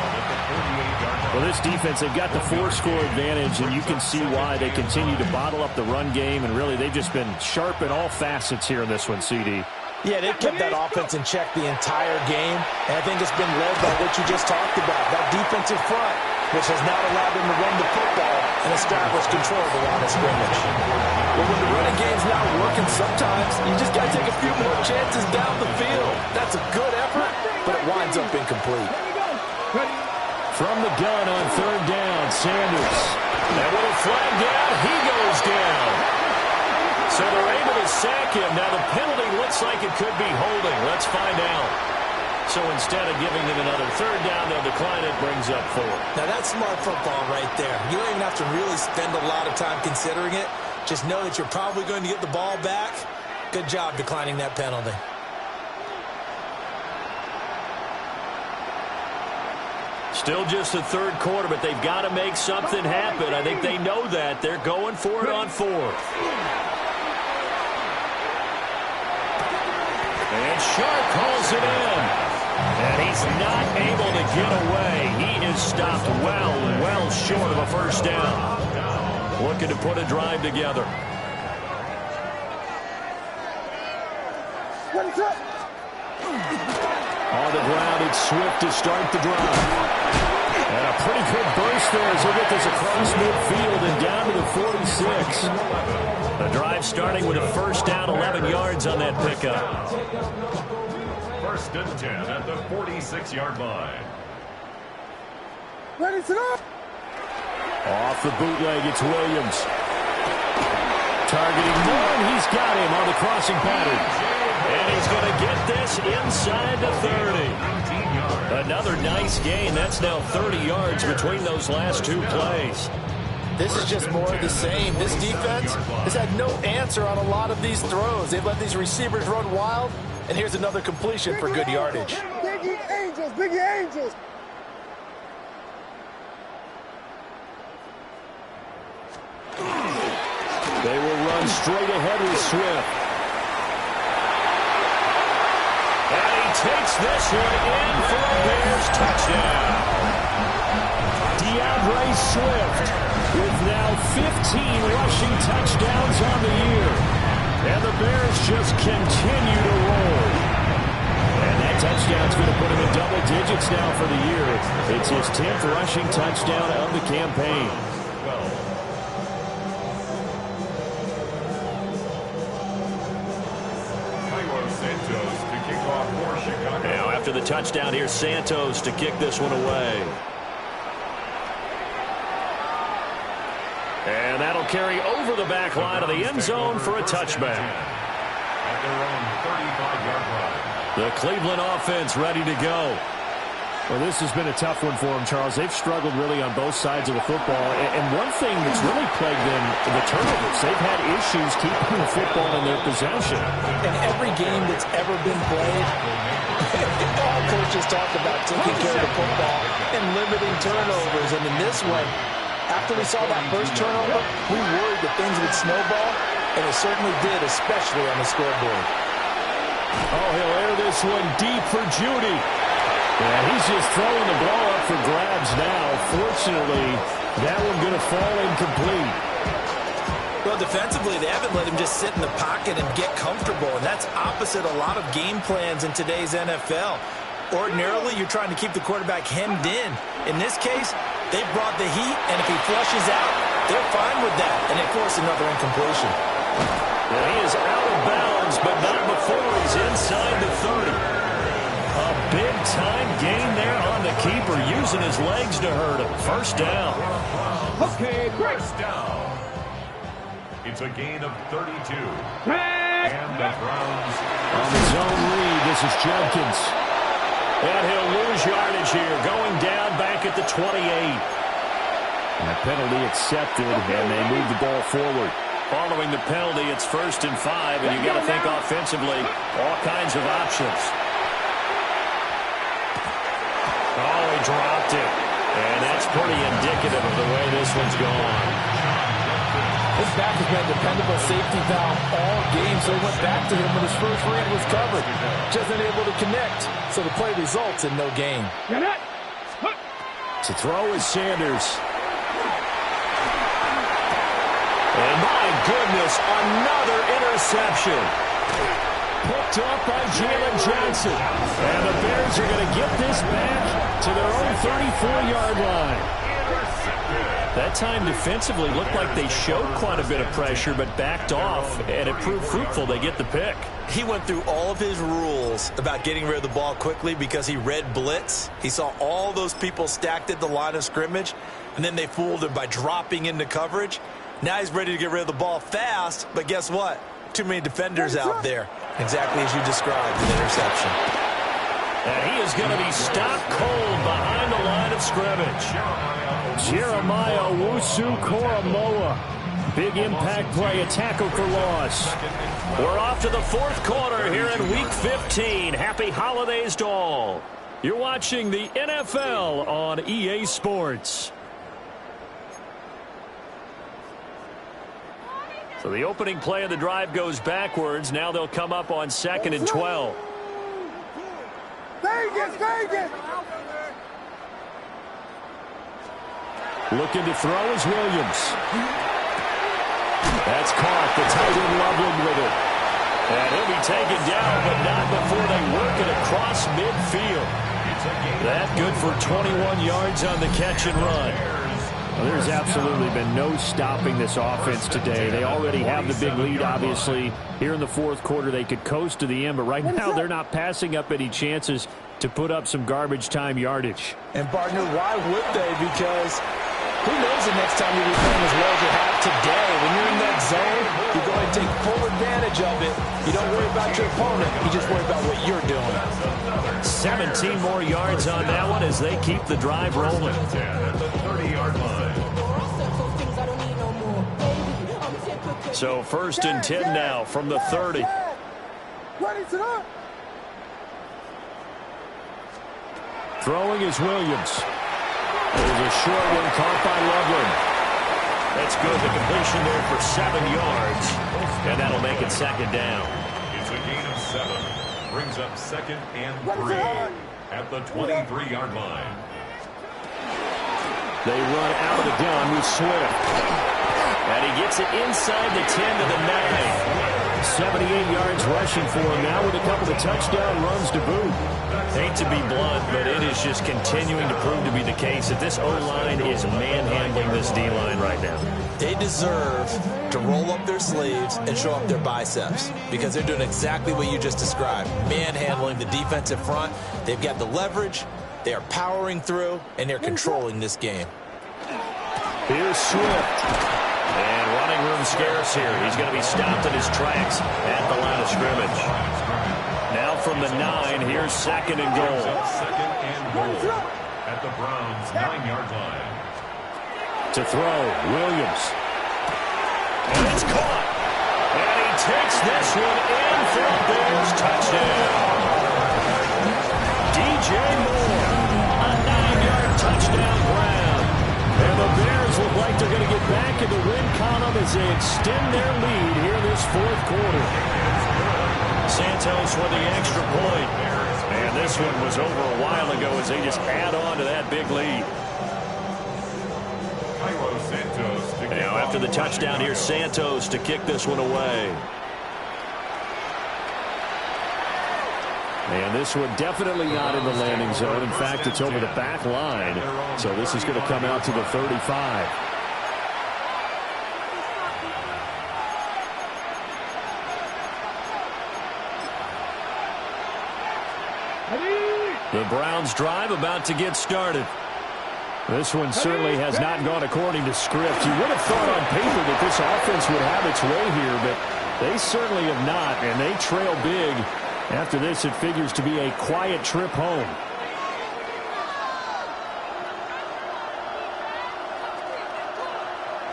[SPEAKER 5] Well, this defense, they've got the 4-score advantage, and you can see why they continue to bottle up the run game, and really they've just been sharp in all facets here in this one, CD.
[SPEAKER 3] Yeah, they've kept that offense in check the entire game, and I think it's been led by what you just talked about, that defensive front, which has now allowed them to run the football and establish control of the line of scrimmage. Well, when the running game's not working, sometimes you just got to take a few more chances down the field. That's a good effort, but it winds up incomplete.
[SPEAKER 1] From the gun on 3rd down, Sanders. And with a flag down, he goes down. So they're able to sack him. Now the penalty looks like it could be holding. Let's find out. So instead of giving him another 3rd down, they'll decline it, brings up 4.
[SPEAKER 3] Now that's smart football right there. You don't even have to really spend a lot of time considering it. Just know that you're probably going to get the ball back. Good job declining that penalty.
[SPEAKER 1] Still just the 3rd quarter, but they've got to make something happen. I think they know that. They're going for it on 4th. And Sharp calls it in. And he's not able to get away. He is stopped well short of a 1st down. Looking to put a drive together. On the ground, it's Swift to start the drive. And a pretty good burst there as he'll get this across midfield and down to the 46. The drive starting with a 1st down, 11 yards on that pickup.
[SPEAKER 4] 1st and 10 at the 46-yard line.
[SPEAKER 2] Ready, set up.
[SPEAKER 1] Off the bootleg, it's Williams. Targeting Moore, he's got him on the crossing pattern. And he's going to get this inside the 30. Another nice gain. That's now 30 yards between those last 2 plays.
[SPEAKER 3] This is just more of the same. This defense has had no answer on a lot of these throws. They've let these receivers run wild, and here's another completion for good yardage.
[SPEAKER 2] Biggie Angels, Biggie Angels.
[SPEAKER 1] They will run straight ahead with Swift. And he takes this one in for a Bears touchdown. DeAndre Swift with now 15 rushing touchdowns on the year. And the Bears just continue to roll. And that touchdown's going to put him in double digits now for the year. It's his 10th rushing touchdown of the campaign. Now after the touchdown, here's Santos to kick this one away. And that'll carry over the back line of the end zone for a touchback.
[SPEAKER 4] At their own 35-yard line.
[SPEAKER 1] The Cleveland offense ready to go.
[SPEAKER 5] Well, this has been a tough one for them, Charles. They've struggled really on both sides of the football. And one thing that's really plagued them, the turnovers. They've had issues keeping the football in their possession.
[SPEAKER 3] In every game that's ever been played, all coaches talk about taking care of the football and limiting turnovers. And in this one, after we saw that first turnover, we worried that things would snowball, and it certainly did, especially on the scoreboard.
[SPEAKER 1] Oh, he'll air this one deep for Judy.
[SPEAKER 5] Yeah, he's just throwing the ball up for grabs now. Fortunately, that one going to fall incomplete.
[SPEAKER 3] Well, defensively, they haven't let him just sit in the pocket and get comfortable, and that's opposite a lot of game plans in today's NFL. Ordinarily, you're trying to keep the quarterback hemmed in. In this case, they brought the heat, and if he flushes out, they're fine with that, and they force another incompletion.
[SPEAKER 1] Well, he is out of bounds, but not before he's inside the 30. A big-time gain there on the keeper, using his legs to hurt him. 1st down.
[SPEAKER 2] Okay, great.
[SPEAKER 4] 1st down. It's a gain of 32.
[SPEAKER 2] Back.
[SPEAKER 4] And the Browns
[SPEAKER 5] On the zone read, this is Jenkins.
[SPEAKER 1] And he'll lose yardage here, going down back at the 28.
[SPEAKER 5] And the penalty accepted, and they move the ball forward.
[SPEAKER 1] Following the penalty, it's 1st and 5, and you got to think offensively, all kinds of options. Oh, he dropped it. And that's pretty indicative of the way this one's gone.
[SPEAKER 3] His back has been a dependable safety valve all game, so he went back to him when his first read was covered. Just unable to connect, so the play results in no gain.
[SPEAKER 1] To throw is Sanders. And my goodness, another interception. Picked up by Jalen Johnson. And the Bears are going to get this back to their own 34-yard line. That time defensively looked like they showed quite a bit of pressure but backed off, and it proved fruitful. They get the pick.
[SPEAKER 3] He went through all of his rules about getting rid of the ball quickly because he read blitz. He saw all those people stacked at the line of scrimmage, and then they fooled him by dropping into coverage. Now he's ready to get rid of the ball fast, but guess what? Too many defenders out there. Exactly as you described, an interception.
[SPEAKER 1] And he is going to be stopped cold behind the line of scrimmage. Jeremiah Owusu-Koramoah. Big impact play, a tackle for loss. We're off to the fourth quarter here in Week 15. Happy holidays to all. You're watching the NFL on EA Sports. So the opening play of the drive goes backwards. Now they'll come up on 2nd and 12.
[SPEAKER 2] Vegas!
[SPEAKER 1] Looking to throw is Williams. That's caught. The tight end Loveland with it. And he'll be taken down, but not before they work it across midfield. That good for 21 yards on the catch and run.
[SPEAKER 5] Well, there's absolutely been no stopping this offense today. They already have the big lead, obviously. Here in the fourth quarter, they could coast to the end, but right now they're not passing up any chances to put up some garbage time yardage.
[SPEAKER 3] And, partner, why would they? Because who knows the next time you'll be playing as well as you have today. When you're in that zone, you go and take full advantage of it. You don't worry about your opponent. You just worry about what you're doing.
[SPEAKER 1] 17 more yards on that one as they keep the drive rolling.
[SPEAKER 4] At the 30-yard line.
[SPEAKER 1] So 1st and 10 now from the 30. Throwing is Williams. There's a short one caught by Loveland. That's good. The completion there for 7 yards. And that'll make it 2nd down.
[SPEAKER 4] It's a gain of 7. Brings up 2nd and 3 at the 23-yard line.
[SPEAKER 1] They run out of the gun with Swift. And he gets it inside the 10 to the 9. 78 yards rushing for him now with a couple of touchdown runs to boot. Hate to be blunt, but it is just continuing to prove to be the case that this O-line is manhandling this D-line right now.
[SPEAKER 3] They deserve to roll up their sleeves and show up their biceps because they're doing exactly what you just described, manhandling the defensive front. They've got the leverage, they are powering through, and they're controlling this game.
[SPEAKER 1] Here's Swift. And running room scarce here. He's going to be stopped in his tracks at the line of scrimmage. Now from the 9, here's 2nd and goal.
[SPEAKER 4] 2nd and goal at the Browns' 9-yard line.
[SPEAKER 1] To throw, Williams. And it's caught. And he takes this one in for a Bears touchdown. DJ Moore, a 9-yard touchdown grab. And the Bears look like they're going to get back in the win column as they extend their lead here in this fourth quarter. Santos with the extra point. And this one was over a while ago as they just add on to that big lead. Now after the touchdown, here's Santos to kick this one away. And this one definitely not in the landing zone. In fact, it's over the back line. So this is going to come out to the 35. The Browns drive about to get started.
[SPEAKER 5] This one certainly has not gone according to script. You would have thought on paper that this offense would have its way here, but they certainly have not, and they trail big. After this, it figures to be a quiet trip home.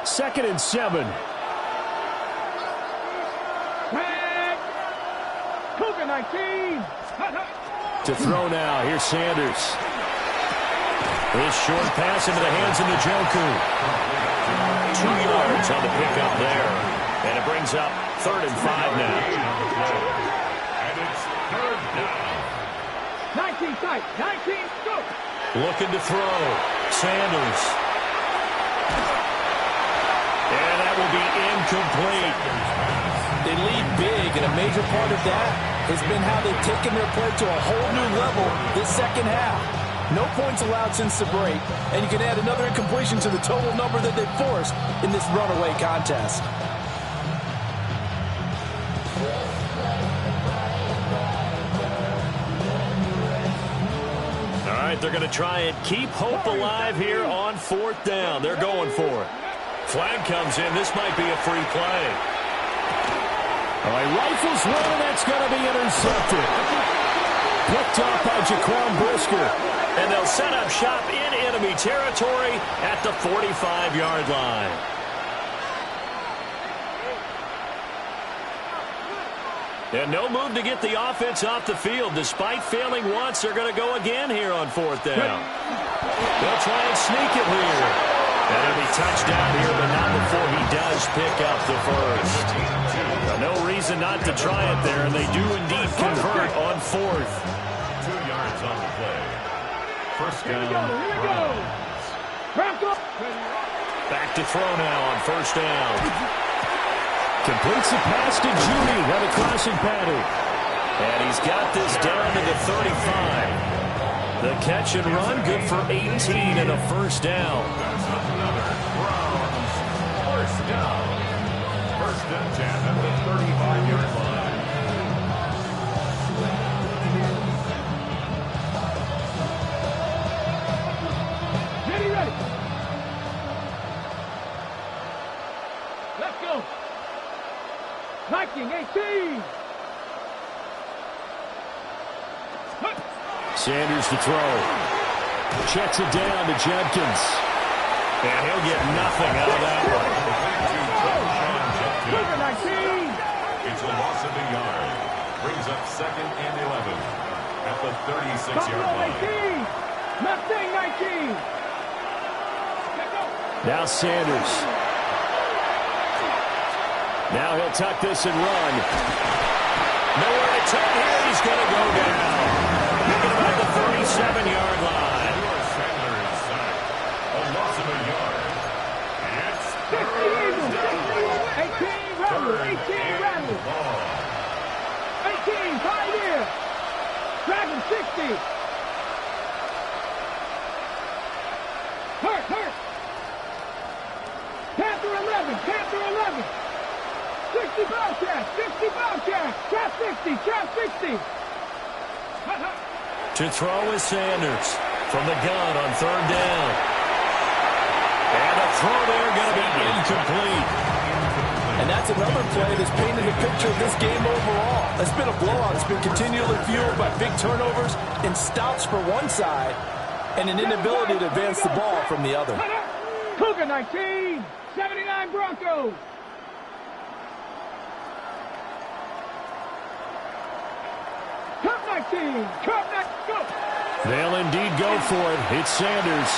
[SPEAKER 5] Second and 7.
[SPEAKER 2] Cougar 19.
[SPEAKER 1] To throw now, here's Sanders. This short pass into the hands of Njoku. 2 yards on the pickup there. And it brings up 3rd and 5 now.
[SPEAKER 2] 19 tight. 19 go.
[SPEAKER 1] Looking to throw. Sanders. And that will be incomplete.
[SPEAKER 3] They lead big, and a major part of that has been how they've taken their play to a whole new level this second half. No points allowed since the break, and you can add another incompletion to the total number that they've forced in this runaway contest.
[SPEAKER 1] All right, they're going to try and keep hope alive here on 4th down. They're going for it. Flag comes in. This might be a free play.
[SPEAKER 5] All right, rifles one, and that's going to be intercepted. Picked up by Jaquan Brisker.
[SPEAKER 1] And they'll set up shop in enemy territory at the 45-yard line. And no move to get the offense off the field. Despite failing once, they're going to go again here on 4th down. They'll try and sneak it here. And it'll be touchdown here, but not before he does pick up the first. Now, no reason not to try it there, and they do indeed convert on 4th.
[SPEAKER 4] 2 yards on the play. First down.
[SPEAKER 1] Back to throw now on 1st down.
[SPEAKER 5] Completes the pass to Judy on a crossing pattern.
[SPEAKER 1] And he's got this down to the 35. The catch and run, good for 18 and a first down.
[SPEAKER 4] That's another Browns first down. First and 10 at the 35-yard line.
[SPEAKER 2] Ready. Let's go. Viking 18.
[SPEAKER 5] Sanders to throw. Checks it down to Jenkins.
[SPEAKER 1] And he'll get nothing out of that one.
[SPEAKER 2] Cougar 19.
[SPEAKER 4] It's a loss of a yard. Brings up 2nd and 11 at the 36-yard line.
[SPEAKER 2] 18. Mustang 19.
[SPEAKER 5] Now Sanders. Now he'll tuck this and run.
[SPEAKER 1] Nowhere to turn here. He's going to go down. Looking about the 37-yard line.
[SPEAKER 4] Sanders sacked. A loss of a yard. It's
[SPEAKER 2] 18 Rattle. 18 Rattle. 18 Pioneer. Dragon 60. Hurt. Panther 11. 60 Bobcat. Trap 60.
[SPEAKER 1] To throw is Sanders from the gun on 3rd down. And a throw there going to be incomplete.
[SPEAKER 3] And that's another play that's painted the picture of this game overall. It's been a blowout. It's been continually fueled by big turnovers and stops for one side and an inability to advance the ball from the other.
[SPEAKER 2] Cougar 19. 79 Broncos. Cup 19, go!
[SPEAKER 5] They'll indeed go for it. It's Sanders.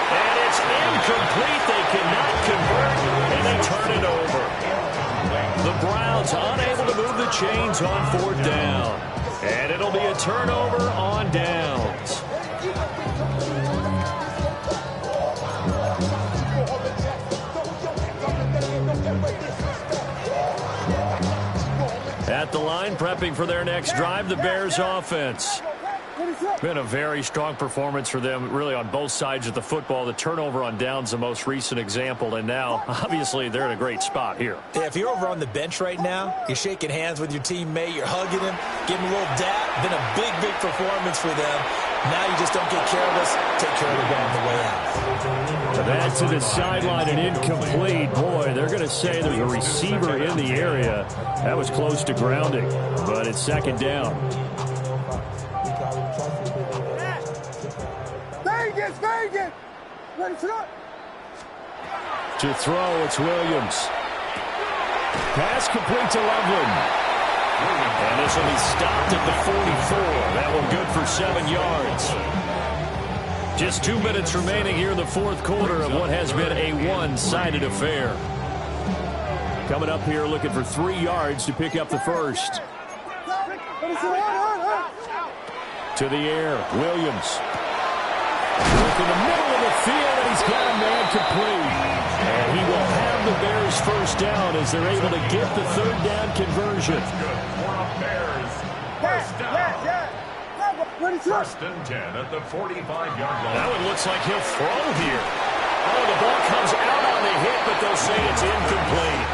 [SPEAKER 1] And it's incomplete. They cannot convert, and they turn it over. The Browns unable to move the chains on 4th down. And it'll be a turnover on downs. At the line, prepping for their next drive, the Bears offense. Been a very strong performance for them, really, on both sides of the football. The turnover on downs, the most recent example, and now, obviously, they're in a great spot here.
[SPEAKER 3] Yeah, if you're over on the bench right now, you're shaking hands with your teammate, you're hugging him, giving him a little dap. Been a big performance for them. Now you just don't get careless. Take care of the ball on the way out.
[SPEAKER 5] Back to the sideline and incomplete. Boy, they're going to say there's a receiver in the area. That was close to grounding, but it's 2nd down.
[SPEAKER 2] Vegas! Ready to go!
[SPEAKER 5] To throw, it's Williams. Pass complete to Loveland.
[SPEAKER 1] And this will be stopped at the 44. That one good for 7 yards. Just 2 minutes remaining here in the 4th quarter of what has been a one-sided affair.
[SPEAKER 5] Coming up here looking for 3 yards to pick up the first. To the air, Williams.
[SPEAKER 1] in the middle of the field, and he's got a man complete. And he will have the Bears first down as they're able to get the third down conversion.
[SPEAKER 4] First down. First and 10 at the 45-yard line.
[SPEAKER 1] That one looks like he'll throw here. Oh, the ball comes out on the hit, but they'll say it's incomplete.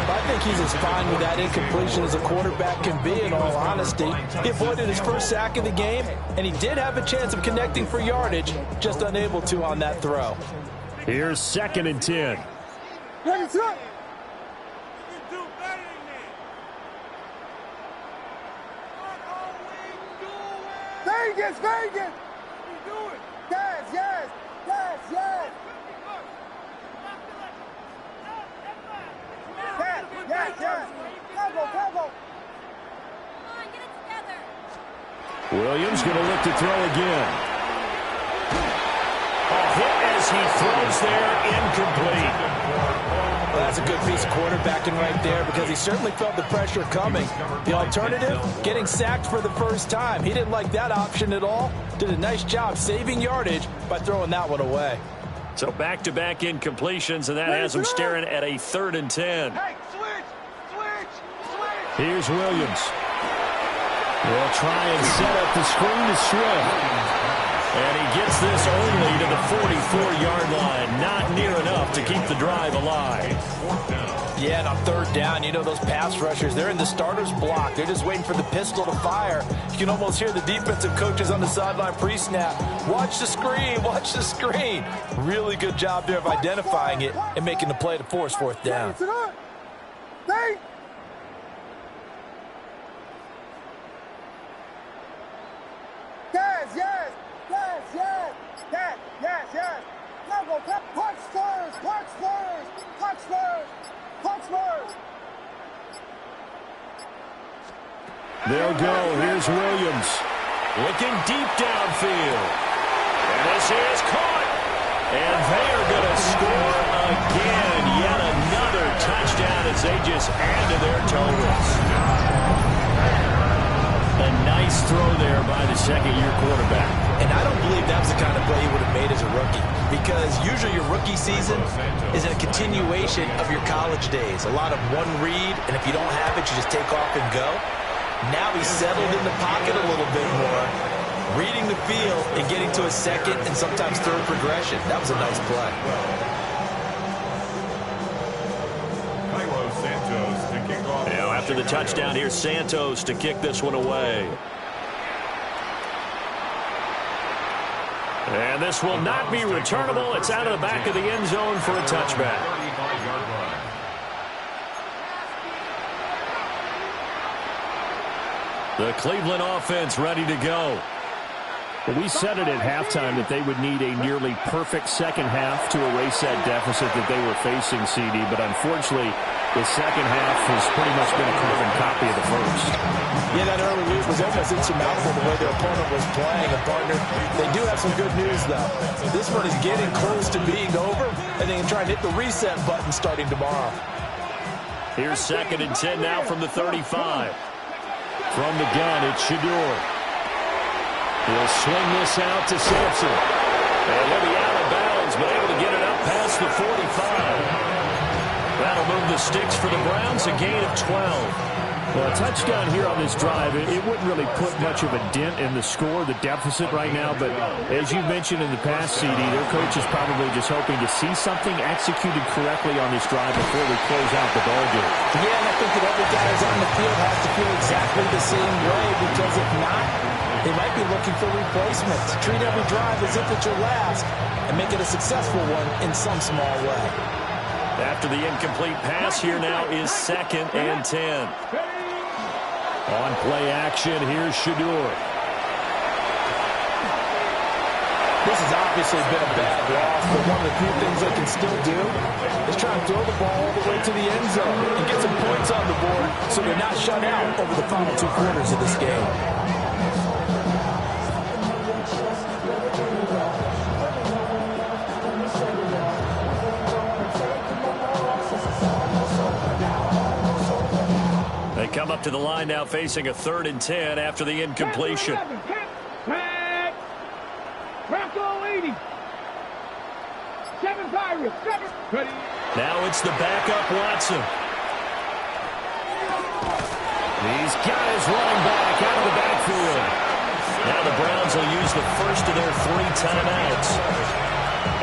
[SPEAKER 3] I think he's as fine with that incompletion as a quarterback can be, in all honesty. He avoided his first sack of the game, and he did have a chance of connecting for yardage, just unable to on that throw.
[SPEAKER 5] Here's 2nd and 10.
[SPEAKER 2] Vegas, Vegas! Yes, yes, yes, yes! Yes, yes, yes! Cover, cover!
[SPEAKER 6] Come on, get it together.
[SPEAKER 1] Williams going to look to throw again. A hit as he throws there, incomplete.
[SPEAKER 3] Well, that's a good piece of quarterbacking right there because he certainly felt the pressure coming. The alternative, getting sacked for the first time. He didn't like that option at all. Did a nice job saving yardage by throwing that one away.
[SPEAKER 1] So back-to-back incompletions, and that has him staring at a 3rd and 10.
[SPEAKER 2] Hey, switch!
[SPEAKER 1] Here's Williams. They'll try and set up the screen to Swift. And he gets this only to the 44-yard line. Not near enough to keep the drive alive.
[SPEAKER 3] Yeah, and on 3rd down, you know those pass rushers, they're in the starter's block. They're just waiting for the pistol to fire. You can almost hear the defensive coaches on the sideline pre-snap. Watch the screen, watch the screen. Really good job there of identifying it and making the play to force 4th down.
[SPEAKER 2] Yes, yes, yes, yes, yes, yes, yes. Cover, cover. Punch first, punch first, punch first, punch first.
[SPEAKER 1] They'll go. Here's Williams. Looking deep downfield. And this is caught. And they are going to score again. Yet another touchdown as they just add to their totals. A nice throw there by the second-year quarterback.
[SPEAKER 3] And I don't believe that was the kind of play he would have made as a rookie, because usually your rookie season is a continuation of your college days. A lot of one read, and if you don't have it, you just take off and go. Now he's settled in the pocket a little bit more, reading the field and getting to a second and sometimes third progression. That was a nice play.
[SPEAKER 1] After the touchdown, here's Santos to kick this one away. And this will not be returnable. It's out of the back of the end zone for a touchback. The Cleveland offense ready to go.
[SPEAKER 5] Well, we said it at halftime that they would need a nearly perfect second half to erase that deficit that they were facing, CD. But unfortunately, the second half has pretty much been a carbon copy of the first.
[SPEAKER 3] Yeah, that early lead was almost insurmountable the way their opponent was playing. And, partner, they do have some good news, though. This one is getting close to being over, and they can try and hit the reset button starting tomorrow.
[SPEAKER 1] Here's 2nd and 10 now from the 35. From the gun, it's Shador. He'll swing this out to Sampson. And he'll be out of bounds, but able to get it up past the 45. That'll move the sticks for the Browns, a gain of 12.
[SPEAKER 5] Well, a touchdown here on this drive, it wouldn't really put much of a dent in the score, the deficit right now. But as you mentioned in the past, CD, their coach is probably just hoping to see something executed correctly on this drive before we close out the ballgame.
[SPEAKER 3] Yeah, and I think that every guy who's on the field has to feel exactly the same way, because if not, they might be looking for replacements. Treat every drive as if it's your last and make it a successful one in some small way.
[SPEAKER 1] After the incomplete pass, here now is 2nd and 10. On play action, here's Shador.
[SPEAKER 3] This has obviously been a bad loss, but one of the few things they can still do is try and throw the ball all the way to the end zone and get some points on the board so they're not shut out over the final 2 quarters of this game.
[SPEAKER 1] They come up to the line now facing a 3rd and 10 after the incompletion.
[SPEAKER 2] Bronco
[SPEAKER 1] Now it's the backup Watson.
[SPEAKER 5] He's got his running back out of the backfield.
[SPEAKER 1] Now the Browns will use the first of their 3 timeouts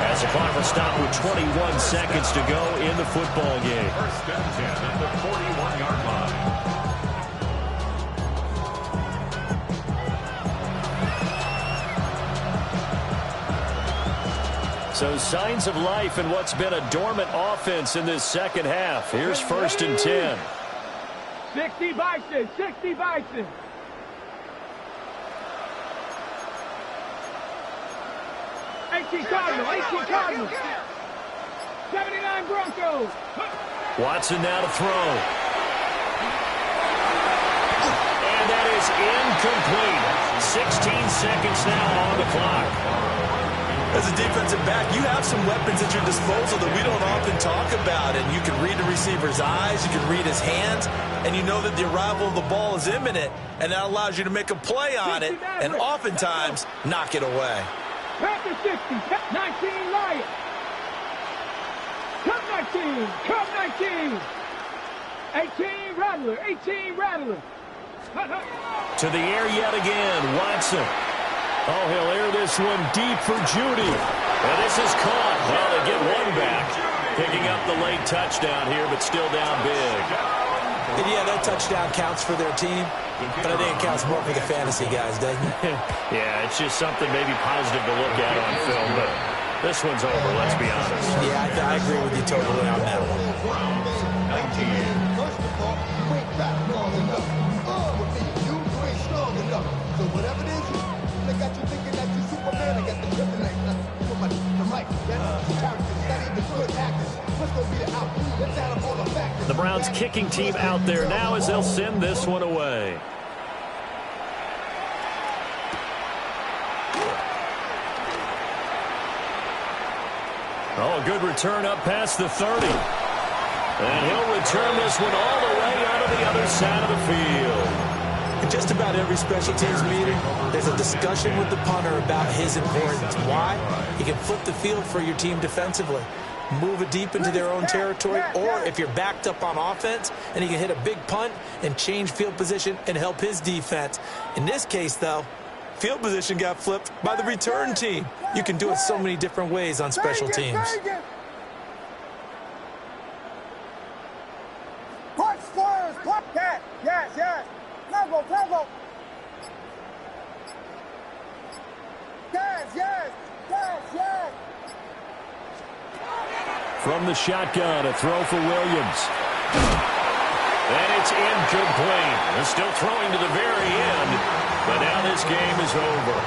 [SPEAKER 1] as the clock will stop with 21 seconds to go in the football game.
[SPEAKER 4] First and 10 at the 41-yard line.
[SPEAKER 1] So signs of life in what's been a dormant offense in this second half. Here's first and 10.
[SPEAKER 2] 60 Bison, 60 Bison. 18 Cardinals, 18 Cardinals. 79 Broncos.
[SPEAKER 1] Watson now to throw. And that is incomplete. 16 seconds now on the clock.
[SPEAKER 3] As a defensive back, you have some weapons at your disposal that we don't often talk about. And you can read the receiver's eyes, you can read his hands, and you know that the arrival of the ball is imminent, and that allows you to make a play on it and oftentimes knock it away.
[SPEAKER 2] Panther 60, 19 Lions. Cup 19, Cup 19. 18 Rattler, 18 Rattler.
[SPEAKER 1] To the air yet again, Watson. Oh, he'll air this one deep for Judy. And this is caught. Well, they get one back. Picking up the late touchdown here, but still down big.
[SPEAKER 3] And yeah, that touchdown counts for their team, but I think it counts more for the fantasy guys, doesn't it?
[SPEAKER 1] Yeah, it's just something maybe positive to look at on film, but this one's over, let's be honest.
[SPEAKER 3] Yeah, I agree with you totally on that one.
[SPEAKER 7] First of all, you ain't fat long enough. You ain't strong enough. So whatever it is, they got you thinking that you Superman. I got the kryptonite. The mic, the characters, that ain't the good actors. Let's go beat it out. Let's add up all the factors.
[SPEAKER 1] The Browns kicking team out there now as they'll send this one away. Oh, a good return up past the 30. And he'll return this one all the way onto the other side of the field.
[SPEAKER 3] In just about every special teams meeting, there's a discussion with the punter about his importance. Why? He can flip the field for your team defensively, move it deep into their own territory, or if you're backed up on offense, and he can hit a big punt and change field position and help his defense. In this case, though, field position got flipped by the return team. You can do it so many different ways on special teams.
[SPEAKER 2] Punch Spurs, punch that. Yes, yes. Tango, tango. Yes, yes, yes, yes.
[SPEAKER 1] From the shotgun, a throw for Williams. And it's incomplete. They're still throwing to the very end, but now this game is over.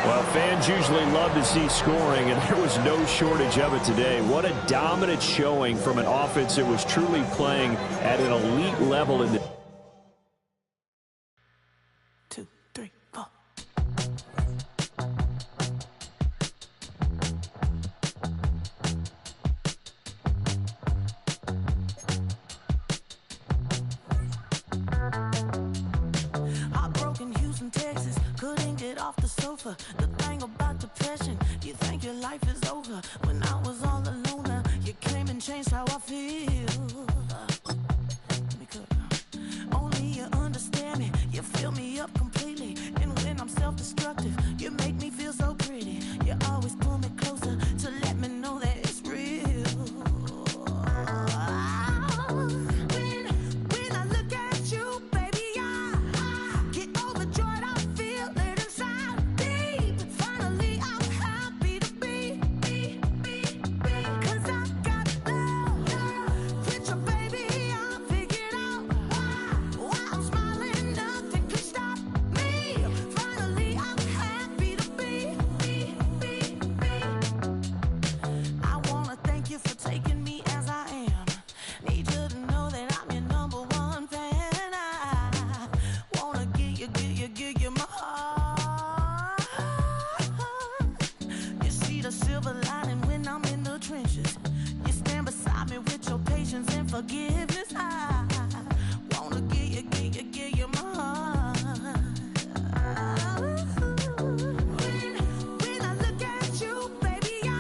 [SPEAKER 5] Well, fans usually love to see scoring, and there was no shortage of it today. What a dominant showing from an offense that was truly playing at an elite level in the
[SPEAKER 3] 2, 3, 4.
[SPEAKER 8] Heartbroken Houston, Texas, couldn't get off the sofa. The thing about depression, you think your life is over. When I was all alone, you came and changed how I feel. Let me cook. Only you understand me, you fill me up completely. And when I'm self-destructive, you make me feel so pretty. You always pull me closer to let me know that it's real. When I look at you, baby, I get overjoyed. I feel it inside deep. Finally, I'm happy to be. 'Cause I got love with your baby. I figured out why I'm smiling. Nothing can stop me. Finally, I'm happy to be. I wanna thank you for taking me as I am. Need you to know that I'm your number one fan. I wanna give you my heart. You see the silver lining when I'm in the trenches. You stand beside me with your patience and forgiveness. I wanna give you my heart. When I look at you, baby, I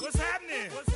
[SPEAKER 9] What's happening?